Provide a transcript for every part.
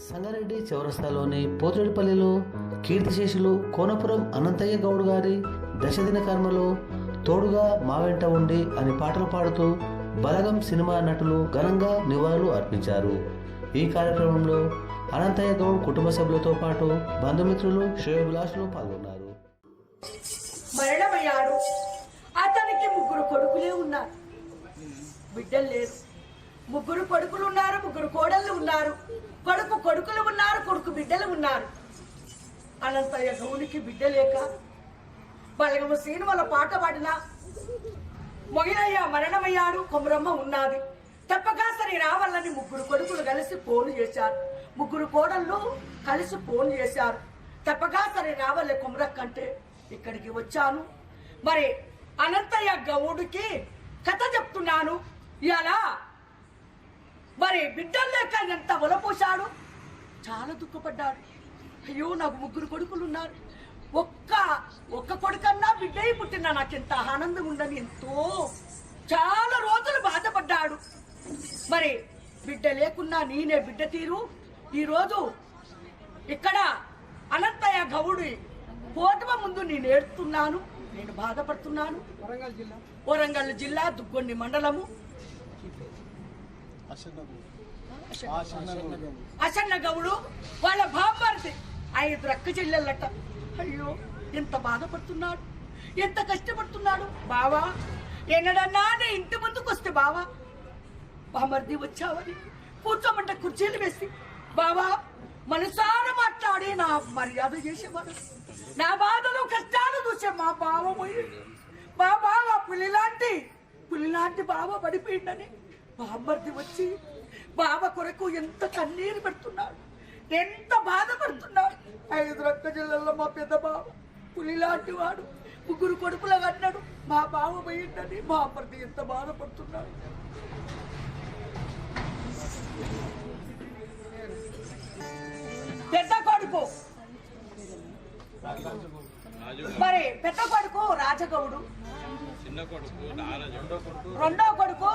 సంగారెడ్డి చౌరస్తాలోని పోతిరెడ్డిపల్లిలో కీర్తిశేషులు కోనపురం అనంతయ్య గౌడ్ గారి దశదిన కర్మలో తోడుగా మా వెంట ఉండి అని పాటలు పాడుతూ బలగం సినిమా నటులు ఘనంగా నివాళులు అర్పించారు. ఈ కార్యక్రమంలో అనంతయ్య గౌడ్ కుటుంబ సభ్యులతో పాటు బంధుమిత్రులు శ్రేయోభిలాషులు పాల్గొన్నారు. మరణమయ్యాడు. అతనికి 3 కొడుకులే ఉన్నారు, బిడ్డలు లేరు. 3 కొడుకులు ఉన్నారు, 3 కోడళ్ళు ఉన్నారు. కొడుకులు ఉన్నారు, కొడుకు బిడ్డలు ఉన్నారు. అనంతయ్య గౌనికి బిడ్డ లేక బలగమ సినిమాల పాట పాడిన మొగిలయ్య మరణమయ్యాడు, కొమరమ్మ ఉన్నది. తప్పగా సరే రావాలని 3 కొడుకులు కలిసి ఫోన్ చేశారు, 3 కోడళ్ళు కలిసి ఫోన్ చేశారు. తప్పగా సరే రావాలి కొమరక్కంటే ఇక్కడికి వచ్చాను. మరి అనంతయ్య గౌడికి కథ చెప్తున్నాను. ఇలా మరి బిడ్డలు లేక ఎంత ఒలపోశాడు, చాలా దుఃఖపడ్డాడు. అయ్యో నాకు 3 కొడుకులు ఉన్నారు, ఒక్క కొడుకన్నా బిడ్డ పుట్టినా నాకు ఎంత ఆనందం ఉండని ఎంతో చాలా రోజులు బాధపడ్డాడు. మరి బిడ్డ లేకున్నా నేనే బిడ్డ తీరు ఈరోజు ఇక్కడ అనంతయ్య గౌడి పోటమ ముందు నేను ఏడుతున్నాను, నేను బాధపడుతున్నాను. వరంగల్ జిల్లా దుగ్గొండి మండలము అసన్న గౌడు వాళ్ళ బామ్మర్ది 5 అక్క చెల్లెళ్ళట. అయ్యో ఎంత బాధపడుతున్నాడు, ఎంత కష్టపడుతున్నాడు. బావా ఎన్నడన్నా నీ ఇంటి ముందుకు వస్తే బావా బామ్మర్ది వచ్చావని కూర్చోమంటే కుర్చీలు వేసి బావా మనసారా మాట్లాడి నా మర్యాద చేసేవాడు. నా బాధలు కష్టాలు చూసే మా బావ పోయి మా బావ పులిలాంటి బావ పడిపోయిందని బామ్మర్ది వచ్చి బావ కొరకు ఎంత కన్నీరు పెడుతున్నాడు, ఎంత బాధపడుతున్నాడు. 5 అక్క జిల్లాల్లో మా పెద్ద బావ పులిలాంటి వాడు 3 కొడుకులు అన్నాడు. మా బావ పోయిందని బామ్మర్ది ఎంత బాధపడుతున్నాడు. పెద్ద కొడుకు మరి పెద్ద కొడుకు రాజగౌడు, రెండో కొడుకు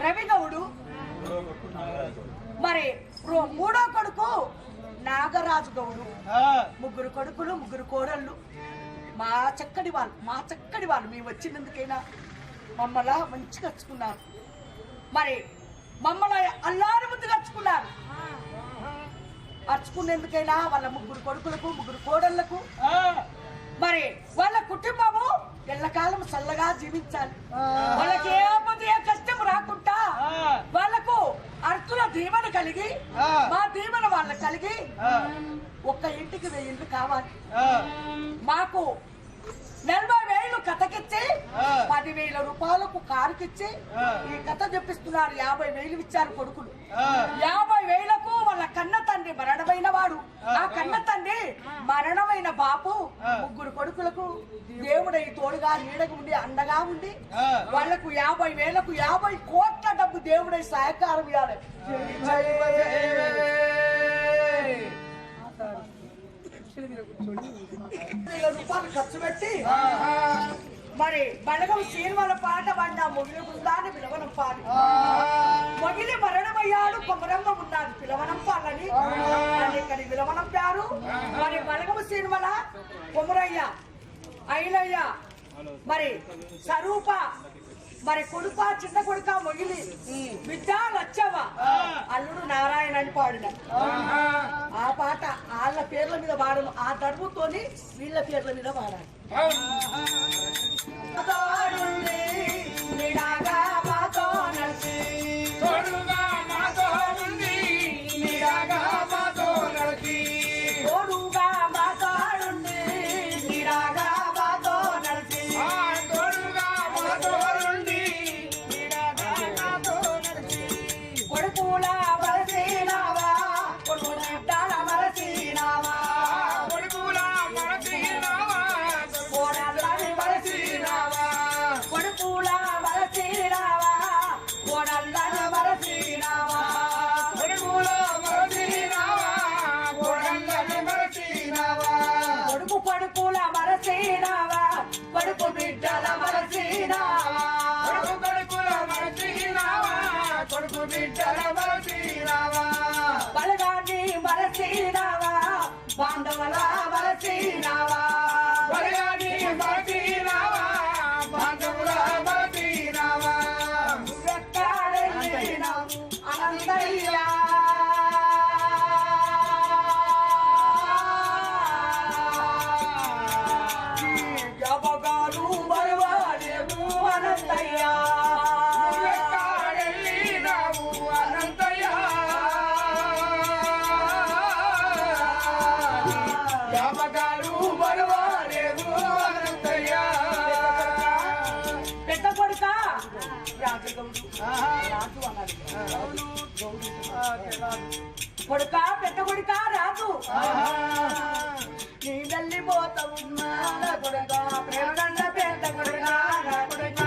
రవిగౌడు, మరి 3వ కొడుకు నాగరాజు గౌడు. 3 కొడుకులు 3 కోడళ్ళు. మా చక్కడి వాళ్ళు మేము వచ్చినందుకైనా మమ్మల్ని మంచిగా కచ్చుకున్నారు. మరి మమ్మల్ని అల్లారి ముందు కచ్చుకున్నారు. అర్చుకునేందుకైనా వాళ్ళ 3 కొడుకులకు 3 కోడళ్లకు మరి వాళ్ళ కుటుంబము ఎల్లకాలం చల్లగా జీవించాలి. వాళ్ళకి ఏ కష్టం రాకుండా వాళ్ళకు అర్చుల దీవెన కలిగి మా దీవెన వాళ్ళకి కలిగి ఒక్క ఇంటికి 1000 ఇళ్ళు కావాలి. మాకు 40,000 కథకిచ్చి 10,000 రూపాయలకు కారుకిచ్చి ఈ కథ చెప్పిస్తున్నారు. 50,000 ఇచ్చారు కొడుకులు. 50,000కు వాళ్ళ కన్న తండ్రి మరణమైన వాడు, ఆ కన్న తండ్రి మరణమైన బాపు 3 కొడుకులకు దేవుడై తోడుగా నీడగా ఉండి అండగా ఉండి వాళ్లకు 50,000కు 50 కోట్ల డబ్బు దేవుడై సహకారం ఇవ్వాలి. రూపాయలు ఖర్చు పెట్టి మరి బలగం సినిమాల పాట పడిన మొగిలి బృందాన్ని పిలవనంపాలి. మొగిలి మరణమయ్యాడు, కొమరమ్మ ఉన్నది పిలవనంపాలని ఇక్కడి పిలవనంపారు. మరి బలగం సినిమాల కొమరయ్య, ఐలయ్య, మరి స్వరూప, మరి కొడుక చిన్న కొడుక మొగిలి, బిడ్డ లచ్చవ్వ, అల్లుడు నారాయణ అని పాడిన ఆ పాట వాళ్ళ పేర్ల మీద పాడను. ఆ తడుపుతోని వీళ్ళ పేర్ల మీద పాడాలి. కొడుకుల మరసీనావా, కొడుకు బిడ్డల మరసీనావా, కొడుకు బిడ్డల మరసీనావా, బలగాన్ని వరసీనావా బాంధవుల వరసీనావా అనంతయ్యా జపగారు బలవాడేము అనంతయ్యా పెద్ద కొడుక కొడుక పెద్ద కొడుక రాజు నీ వెళ్ళిపోతావున్నా కొడుక ప్రేమగండ పెద్ద కొడుక కొడుక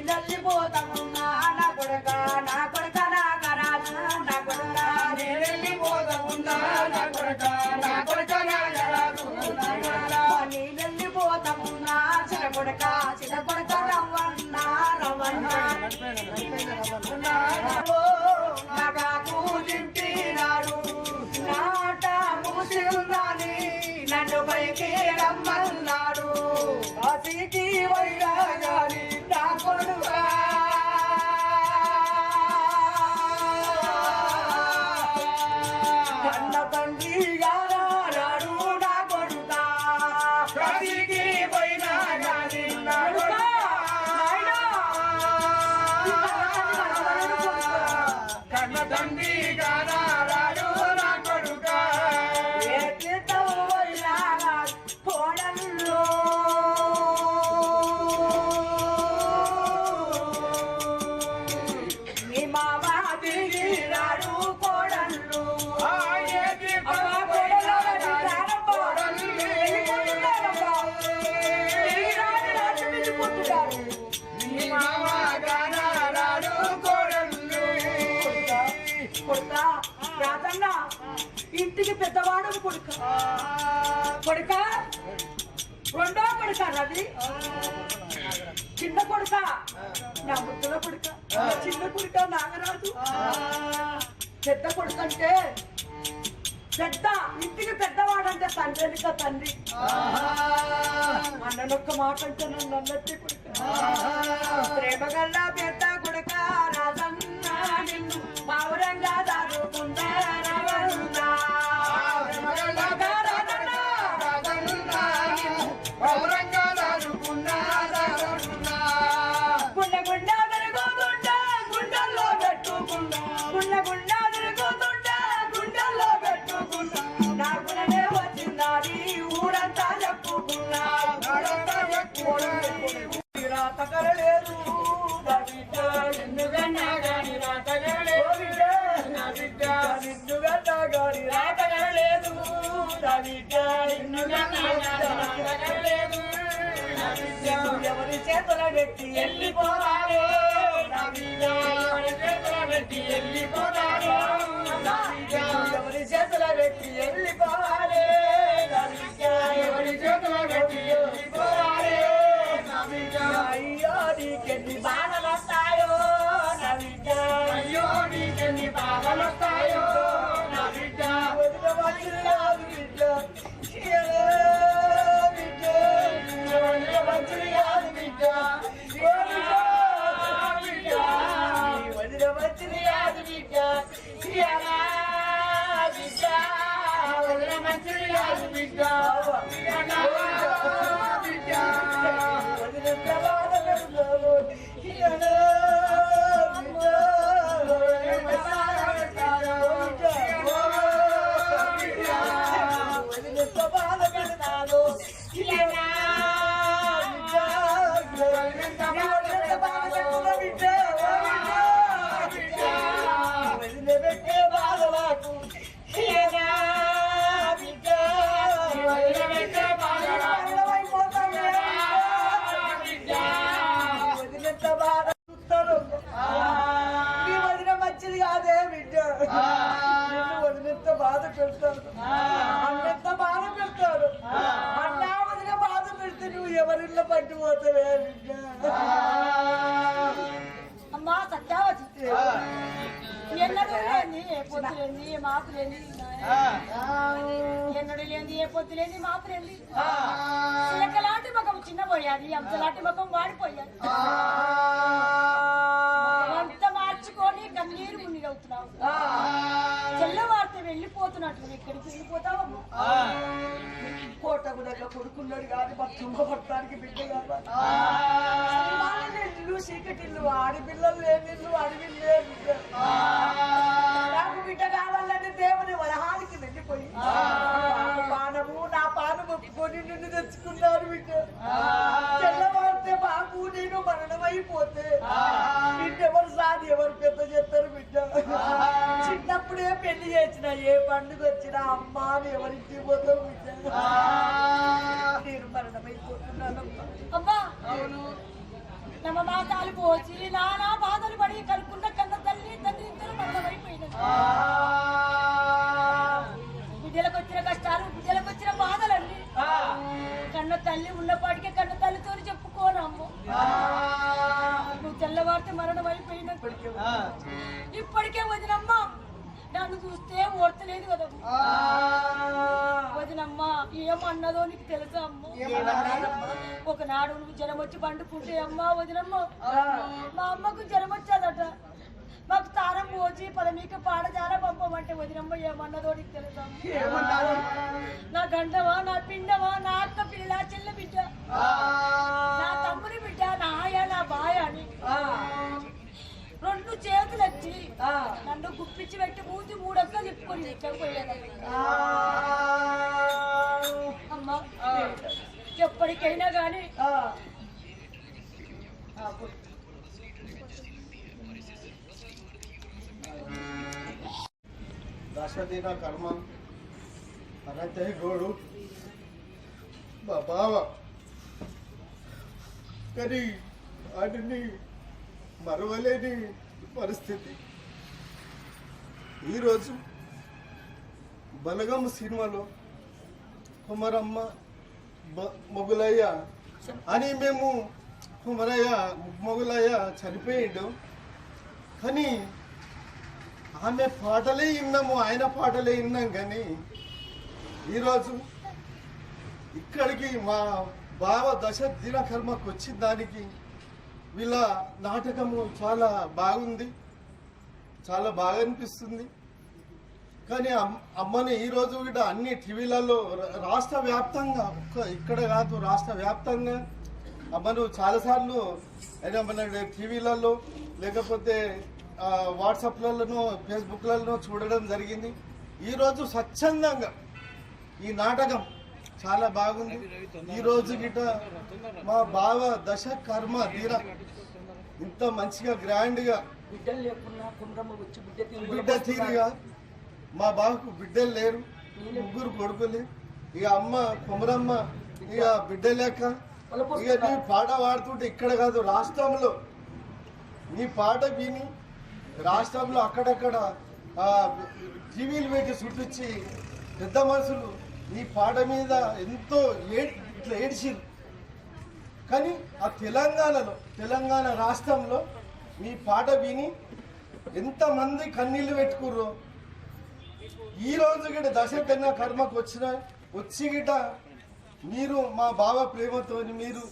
వెళ్ళిపోతావున్నా నా కొడుక నా కొడుక నా రాజు నా కొడుక వెళ్ళిపోతావున్నా నా కొడుక నా కొడుక నీ వెళ్ళిపోతావున్నా చిన్న కొడుక చిన్న కొడుక రవ్వన్న రవ్వన్న నగాకు తింటినాడు నాట మూసిందని నన్ను పైకి రమ్మన్నాడు అతికి వైరా గాని నా కొడుకా కన్న తండ్రి గారాడు నా కొడుకా అతికి వైరా గాని నా కన్న తండ్రి గారాడు నా కొడుకా ఏ తీర్థం వైరా కోడల్లో మీ మామ తిరిగిరాడు కోడళ్ళు కొడుక రాజన్న ఇంటికి పెద్దవాడు కొడుక కొడుక రెండో కొడుక రవి చిన్న కొడుక నా ముద్దుల కొడుక చిన్న కొడుక నాగరాజు పెద్ద కొడుకు అంటే పెద్ద ఇంటికి పెద్దవాడంటే తండ్రిక తండ్రి అన్ననొక్క మాట అంటే నన్ను అన్నట్టే కొడుక ప్రేమగల్ల పెద్ద కొడుక రాజన్న నిన్ను పౌరంగా దాదుకుందా గుండె గుండె తిరుగుతుంటే గుండెల్లో పెట్టుకుంటా గుండె గుండె తిరుగుతుంటే గుండెల్లో పెట్టుకుంటా నాకునే వచ్చిందని ఊరంతా చెప్పుకున్నా రాతకరలేదు నిన్నుగన్నా గాని రాతకరలేదు నిన్నుగన్నా గాని రాతకరలేదు ఎవరి చేతుల వ్యక్తి వెళ్ళిపోరాడు ఎవరి చేతుల వ్యక్తి వెళ్ళిపోరాడు ఎవరి చేతుల వ్యక్తి వెళ్ళిపోరాడే ఎవరి చేతుల వ్యక్తి వెళ్ళిపోరాడే అయ్యో నీకెన్ని బాధలు వస్తాయో అయ్యో నీకెన్ని బాధలు వస్తాయో మంచిది కాదే బిడ్డ వదిలేంత బాధ పెడతారు అన్నంత బాధ పెడతారు అన్నా వదిన బాధ పెడితే నువ్వు ఎవరిలో పట్టిపోతావే బిడ్డ అమ్మా ఎన్నడూ లేని ఏ పొద్దు లేని ఏ మాపు లేని ఎన్నడూ లేని ఏ పొద్దు లేని మాపు లేని చిలకలాంటి ముఖం చిన్నపోయాది అంతలాంటి ముఖం వాడిపోయాది అంత మార్చుకొని కన్నీరు మునిగవుతున్నావు తెల్లవారితే వెళ్ళిపోతున్నట్టు ఎక్కడికి వెళ్ళిపోతావు కోటకు దగ్గర కొడుకున్నాడు కాదు మా తుంగపడటానికి బిడ్డ కాదు ఇల్లు చీకటిల్లు ఆడపిల్లలు లేనిల్లు అడవిలు లేదు నాకు బిడ్డ కావాలని దేవుని వరహానికి వెళ్ళిపోయి పానము నా పానం ఒప్పుకొని నిన్ను తెచ్చుకున్నారు బిడ్డ తెల్లవారితే బాబు నేను మరణమైపోతే బిడ్డెవరు సాది ఎవరు పెద్ద చేస్తారు బిడ్డ చిన్నప్పుడే పెళ్లి చేసిన ఏ పండుగ వచ్చినా అమ్మ అని ఎవరింటికి పోతావు బిడ్డ నేను మరణమైపోతున్నాను అమ్మా నమ్మ మాతాలు పోచి నానా బాధలు పడి కలుపుకున్న కన్న తల్లి తండ్రి ఇద్దరు మరణమైపోయినది బిడ్డలకు వచ్చిన కష్టాలు బిడ్డలకు వచ్చిన బాధలన్నీ కన్న తల్లి ఉన్నపాటికే కన్న తల్లితో చెప్పుకోనమ్మ నువ్వు తెల్లవారితే మరణం అయిపోయిన ఇప్పటికే వదినమ్మ నన్ను చూస్తే ఓర్తలేదు కదమ్మా వదినమ్మ ఏమన్నదో నీకు తెలుసా అమ్మ ఒకనాడు నువ్వు జ్వరం వచ్చి పండుకుంటే అమ్మా వదినమ్మ మా అమ్మకు జ్వరం వచ్చాదట మాకు తారం పోచి పదమీక పాడజాల పంపమంటే వదినమ్మ ఏమన్నదో నీకు తెలుసా నా గండవా నా పిండవా నా అక్క పిల్ల చెల్ల బిడ్డ నా తమ్ముని బిడ్డ నా ఆయ నా బాయ అని రెండు చేతులు వచ్చి నన్ను గుప్పించి పెట్టి మూతి మూడొక్క తిప్పుకొని ఎక్కకపోయాను అమ్మా ఎప్పటికైనా గాని దశదిన కర్మ అనతే గోడు మా బావ కానీ వాటిని మరవలేని పరిస్థితి. ఈరోజు బలగం సినిమాలో కుమరమ్మ మొగులయ్య అని మేము మొగులయ్య చనిపోయిండు కానీ ఆమె పాటలే విన్నాము, ఆయన పాటలే విన్నాం. కానీ ఈరోజు ఇక్కడికి మా బావ దశ దినకర్మకు వచ్చిన దానికి వీళ్ళ నాటకము చాలా బాగుంది, చాలా బాగా అనిపిస్తుంది. కానీ అమ్మని ఈరోజు కూడా అన్ని టీవీలలో రాష్ట్ర వ్యాప్తంగా ఇక్కడ కాదు రాష్ట్ర వ్యాప్తంగా అమ్మను చాలాసార్లు అయినా మన టీవీలలో లేకపోతే వాట్సాప్లలోనూ ఫేస్బుక్లలో చూడడం జరిగింది. ఈరోజు స్వచ్ఛందంగా ఈ నాటకం చాలా బాగుంది. ఈరోజు గిట మా బావ దశ కర్మ తీర ఇంత మంచిగా గ్రాండ్గా బిడ్డ తీరుగా మా బావకు బిడ్డలు లేరు, ముగ్గురు కొడుకులు. ఇక అమ్మ కుమరమ్మ ఇక బిడ్డ లేక ఇక నీ పాట పాడుతుంటే ఇక్కడ కాదు రాష్ట్రంలో నీ పాట విని రాష్ట్రంలో అక్కడక్కడ టీవీలు పెట్టి చుట్టించి పెద్ద మనుషులు నీ పాట మీద ఎంతో ఇట్లా ఏడ్చిరు. కానీ ఆ తెలంగాణ రాష్ట్రంలో మీ పాట విని ఎంతమంది కన్నీళ్ళు పెట్టుకుర్రో. ఈరోజు గిట దశ కన్నా కర్మకు వచ్చి గిట మీరు మా బావ ప్రేమతో మీరు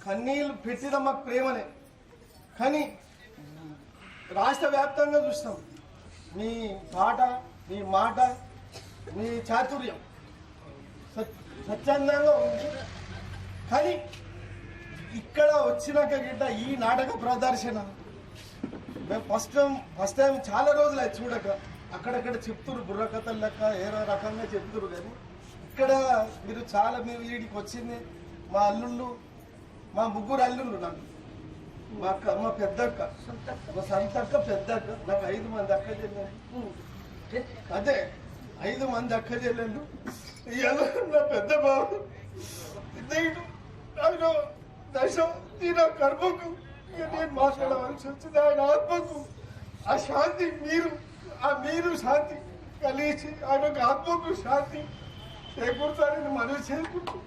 కన్నీళ్ళు పెట్టిన మాకు ప్రేమనే. కానీ రాష్ట్ర వ్యాప్తంగా చూస్తాం మీ పాట, మీ మాట, మీ చాతుర్యం స్వచ్ఛందంగా ఉంది. కానీ ఇక్కడ వచ్చినాక గిట్ట ఈ నాటక ప్రదర్శన మేము ఫస్ట్ టైం చాలా రోజులు అది చూడక అక్కడక్కడ చెప్తురు బుర్రకథలు లెక్క ఏదో రకంగా చెప్తురు. కానీ ఇక్కడ మీరు చాలా మీరు వీడికి వచ్చింది మా అల్లుళ్ళు, మా ముగ్గురు అల్లుళ్ళు. నాకు మా అక్క, మా పెద్దక్క, మా సంతక్క, పెద్దక్క, నాకు 5 మంది అక్క చెల్లెళ్ళు. అదే 5 మంది అక్క చెల్లెళ్ళు. నా పెద్ద బాబు ఆయన దశ దీన కర్మకు నేను మాట్లాడవలసి వచ్చింది. ఆయన ఆత్మకు ఆ శాంతి మీరు శాంతి కలిసి ఆయన ఆత్మకు శాంతి చేకూర్చాలని మనవి చేసుకుంటూ